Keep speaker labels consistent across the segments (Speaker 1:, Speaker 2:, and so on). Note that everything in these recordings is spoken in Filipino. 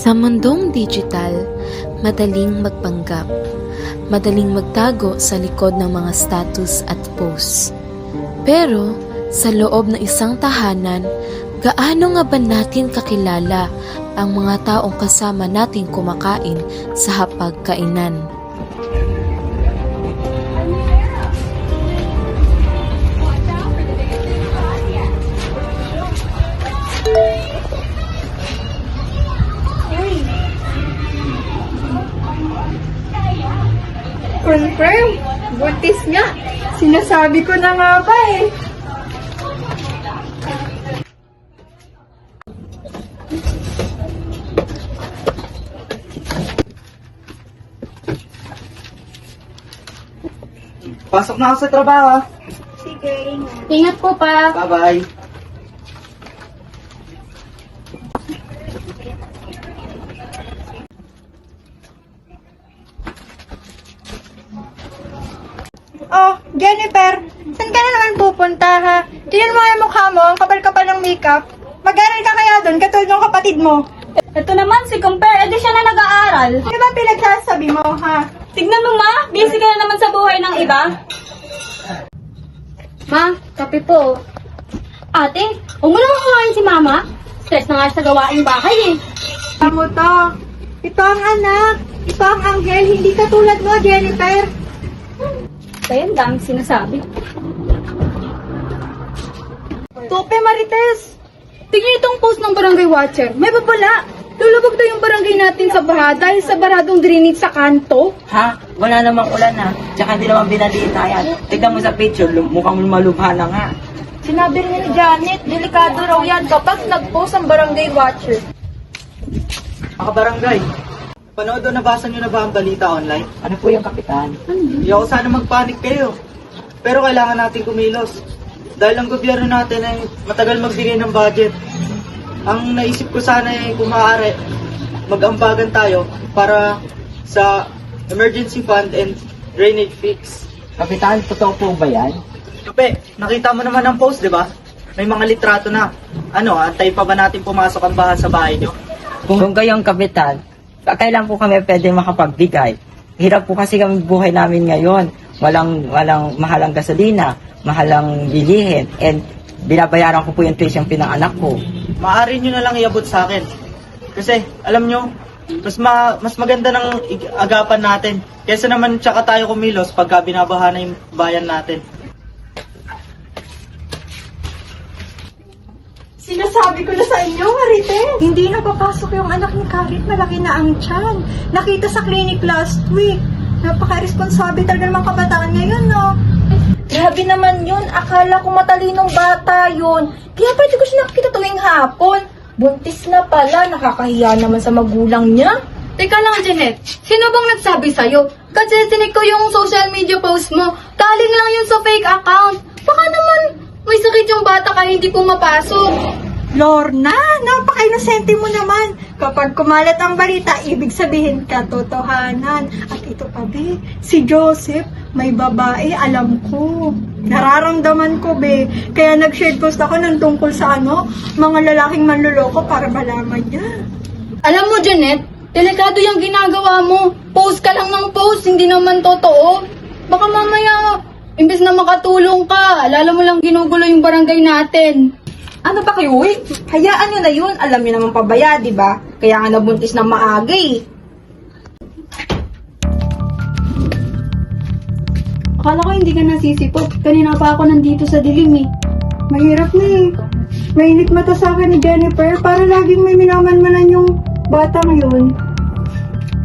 Speaker 1: Sa mundong digital, madaling magpanggap, madaling magtago sa likod ng mga status at posts. Pero sa loob ng isang tahanan, gaano nga ba natin kakilala ang mga taong kasama nating kumakain sa hapagkainan?
Speaker 2: Confirm! Buntis nga! Sinasabi ko na nga ba eh!
Speaker 3: Pasok na ako sa trabaho.
Speaker 2: Sige, ingat. Ingat po pa!
Speaker 3: Bye-bye.
Speaker 2: Oh, Jennifer! Saan ka na naman pupunta ha? Tingnan mo yung mukha mo, ang kapal-kapal ng makeup. Mag-aral ka kaya doon, katulad ng kapatid mo.
Speaker 4: Ito naman si Compare, edi siya na nag-aaral.
Speaker 2: Ano ba pinagsasabi mo ha?
Speaker 4: Tignan mo ma, busy ka na naman sa buhay ng iba. Ma, kape po. Ate, huwag mo naman kumain si mama. Stress na nga sa gawaing bahay eh.
Speaker 2: Amo to. Ito ang anak. Ito ang anghel, hindi katulad mo, Jennifer.
Speaker 4: Kaya ang daming sinasabi.
Speaker 2: Tupe Marites!
Speaker 4: Tignan itong post ng barangay watcher. May babala. Lulubog daw yung barangay natin sa baha dahil sa baradong drainage sa kanto.
Speaker 5: Ha? Wala namang ulan ha. Tsaka hindi naman binaliita yan. Tignan mo sa picture, mukhang malubha na nga.
Speaker 2: Sinabi rin ni Janet, delikado raw yan kapag nag-post ang barangay watcher.
Speaker 3: Mga barangay, panood o nabasa nyo na ba ang balita online?
Speaker 5: Ano po yung kapitan?
Speaker 3: Hindi ako sana magpanik kayo. Pero kailangan natin kumilos. Dahil ang gobyerno natin ay matagal magbigay ng budget. Ang naisip ko sana ay kung maaari, mag-ambagan tayo para sa emergency fund and drainage fix.
Speaker 5: Kapitan, totoo po ba yan?
Speaker 3: Tupe, nakita mo naman ang post, di ba? May mga litrato na. Ano, antay pa ba natin pumasok ang bahan sa bahay nyo?
Speaker 5: Kung gayong kapitan, kailan po kami pwede makapagbigay? Hirap po kasi kami buhay namin ngayon. Walang mahalang gasolina, mahalang bilihin, and binabayaran ko po yung tuition pinanganak ko.
Speaker 3: Maaari nyo na lang iabot sa akin. Kasi, alam nyo, mas maganda ng agapan natin. Kesa naman tsaka tayo kumilos pagka binabaha na yung bayan natin.
Speaker 2: Sinasabi ko na sa inyo, Marites. Hindi na papasok yung anak ni kahit malaki na ang tiyan. Nakita sa clinic last week. Napaka-irresponsible talaga ng mga kabataan ngayon, no?
Speaker 4: Grabe naman yun. Akala ko matalinong bata yun. Kaya pwede ko siya nakikita tuwing hapon. Buntis na pala. Nakakahiya naman sa magulang niya. Teka lang, Janet. Sino bang nagsabi sa'yo? Kasi sinig ko yung social media post mo. Galing lang yun sa fake account. Baka naman may sakit yung bata kaya hindi pumapasok.
Speaker 2: Lorna, napaka-inosente mo naman. Kapag kumalat ang balita, ibig sabihin katotohanan. At ito pa, be, si Joseph, may babae, alam ko. Nararamdaman ko, be. Kaya nag-share post ako ng tungkol sa mga lalaking manloloko para malaman niya.
Speaker 4: Alam mo, Janet, delikado yung ginagawa mo. Post ka lang ng post, hindi naman totoo. Baka mamaya, imbes na makatulong ka, lalo mo lang ginugulo yung barangay natin.
Speaker 6: Ano ba kayo? Uy, hayaan nyo na yun. Alam nyo naman pabaya, di ba? Kaya nga nabuntis ng maaga eh.
Speaker 4: Akala ko hindi ka nasisipot. Kanina pa ako nandito sa dilim eh.
Speaker 2: Mahirap na eh. Mainit mata sa akin ni Jennifer para laging may minamanmanan yung bata ngayon.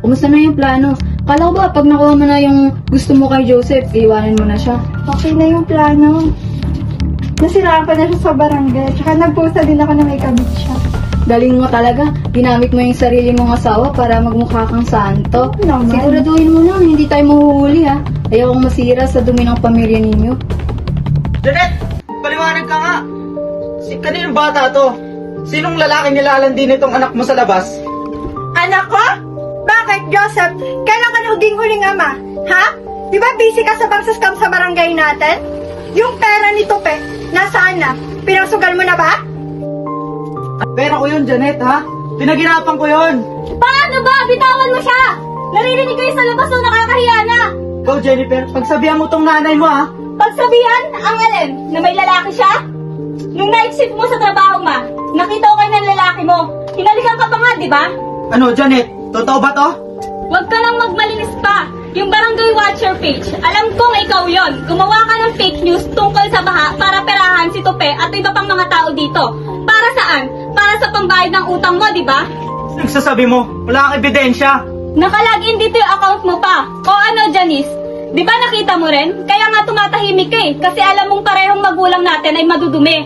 Speaker 4: Kumusta na yung plano? Akala ko ba pag nakuha mo na yung gusto mo kay Joseph, iwanan mo na siya?
Speaker 2: Okay na yung plano. Nasiraan ko na siya sa barangay. Tsaka nag-post na din ako na may kabit siya.
Speaker 4: Galing mo talaga. Ginamit mo yung sarili mong asawa para magmukha kang santo.
Speaker 2: Naman.
Speaker 4: Siguraduhin mo na, hindi tayo mahuhuli ha. Ayaw kong masira sa dumi ng pamilya ninyo.
Speaker 3: Janet! Paliwanag ka nga! Kaninong bata to? Sinong lalaking nilalandi nitong anak mo sa labas?
Speaker 2: Anak ko? Bakit, Joseph? Kailan ka na huging-huling ama? Ha? Di ba busy ka sa pang-scam sa barangay natin? Yung pera ni Tupe, nasaan na? Pinasugal mo na ba?
Speaker 3: Pera ko yun, Janet, ha? Pinaghirapan ko yon.
Speaker 4: Paano ba? Bitawan mo siya! Naririnig kayo sa labas ng nakakahiya na!
Speaker 3: Ikaw, Jennifer, pagsabihan mo tong nanay mo, ha?
Speaker 4: Pagsabihan, ang alin, na may lalaki siya? Nung night shift mo sa trabaho, ma, nakita ko kayo ng lalaki mo. Hinalikan ka pa nga, di ba?
Speaker 3: Ano, Janet? Totoo ba to?
Speaker 4: Huwag ka lang magmalinis pa. Yung Barangay Watcher page, alam kong ikaw yon. Gumawa ka ng fake news tungkol sa baha para perahan si Tope at iba pang mga tao dito. Para saan? Para sa pambayad ng utang mo, di ba?
Speaker 3: Nagsasabi mo, wala kang ebidensya.
Speaker 4: Nakalagin dito yung account mo pa. O ano, Janice? Di ba nakita mo rin? Kaya nga tumatahimik ka eh. Kasi alam mong parehong magulang natin ay madudumi.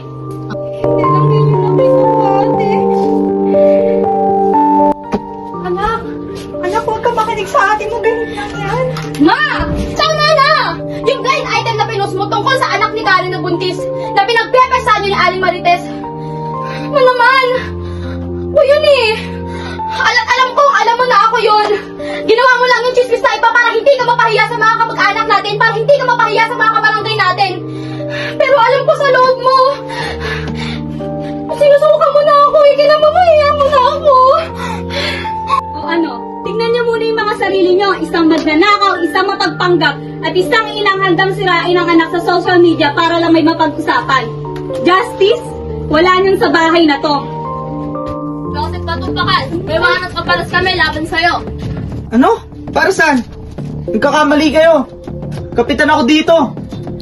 Speaker 2: Anak, huwag ka makinig sa ate mo. Ganun lang yan.
Speaker 4: Ma! Tama na! Yung blind item na pinost mo tungkol sa anak ni Karen na buntis na pinagpepesan niyo ni Aling Marites. Ano naman? O yun eh. Alam ko, alam mo na ako yun. Ginawa mo lang yung chismis na iba para hindi ka mapahiya sa mga kamag-anak natin, para hindi ka mapahiya sa mga kabarangay natin. Pero alam ko sa loob mo, sinusuka mo na ako, ikinamamahiya mo na ako. O ano, tignan niyo muna yung mga sarili niyo, isang magnanakaw, isang mapagpanggap, at isang inang handang sirain ang anak sa social media para lang may mapag-usapan. Justice? Wala niyan sa bahay na to. Joseph, patumpakan. May wanat kapalas kami laban sa'yo.
Speaker 3: Ano? Para saan? Nagkakamali kayo. Kapitan ako dito.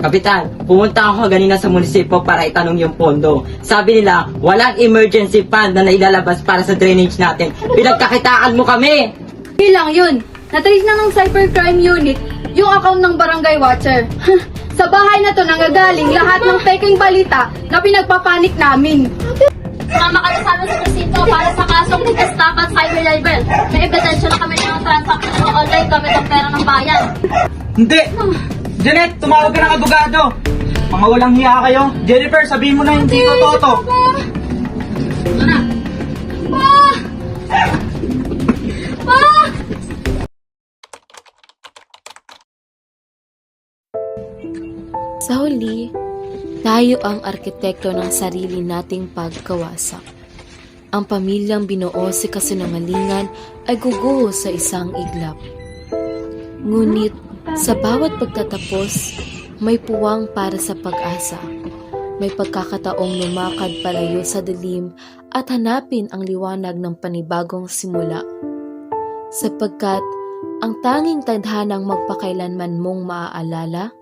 Speaker 5: Kapitan, pumunta ako ganina sa munisipyo para itanong yung pondo. Sabi nila, walang emergency fund na nailalabas para sa drainage natin. Pinagkakitaan mo kami!
Speaker 4: Bilang yun. Natrace na ng cybercrime unit yung account ng Barangay Watcher. Sa bahay na to nanggagaling lahat ng peking balita na pinagpapanik namin.
Speaker 7: Sumama ka na sana sa presinto para sa kasong estafa at cyber libel. May ebidensya na kami ng transaction ng online gamit ang pera ng bayan.
Speaker 3: Hindi. Janet, tumawag ka ng abogado. Mga walang hiya kayo. Jennifer, sabihin mo na hindi totoo to.
Speaker 7: Ito na.
Speaker 1: Sa huli, tayo ang arkitekto ng sarili nating pagkawasak. Ang pamilyang binuo si kasinungalingan ay guguho sa isang iglap. Ngunit sa bawat pagtatapos, may puwang para sa pag-asa. May pagkakataong lumakad palayo sa dilim at hanapin ang liwanag ng panibagong simula. Sapagkat ang tanging tadhanang magpakailanman mong maaalala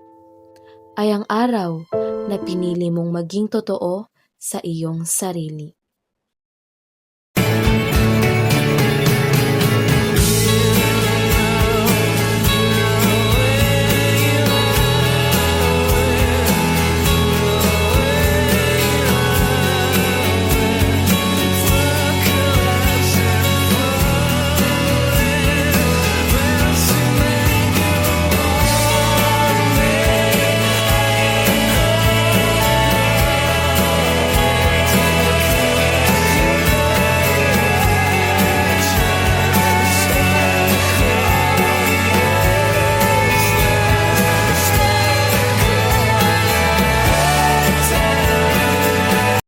Speaker 1: ay ang araw na pinili mong maging totoo sa iyong sarili.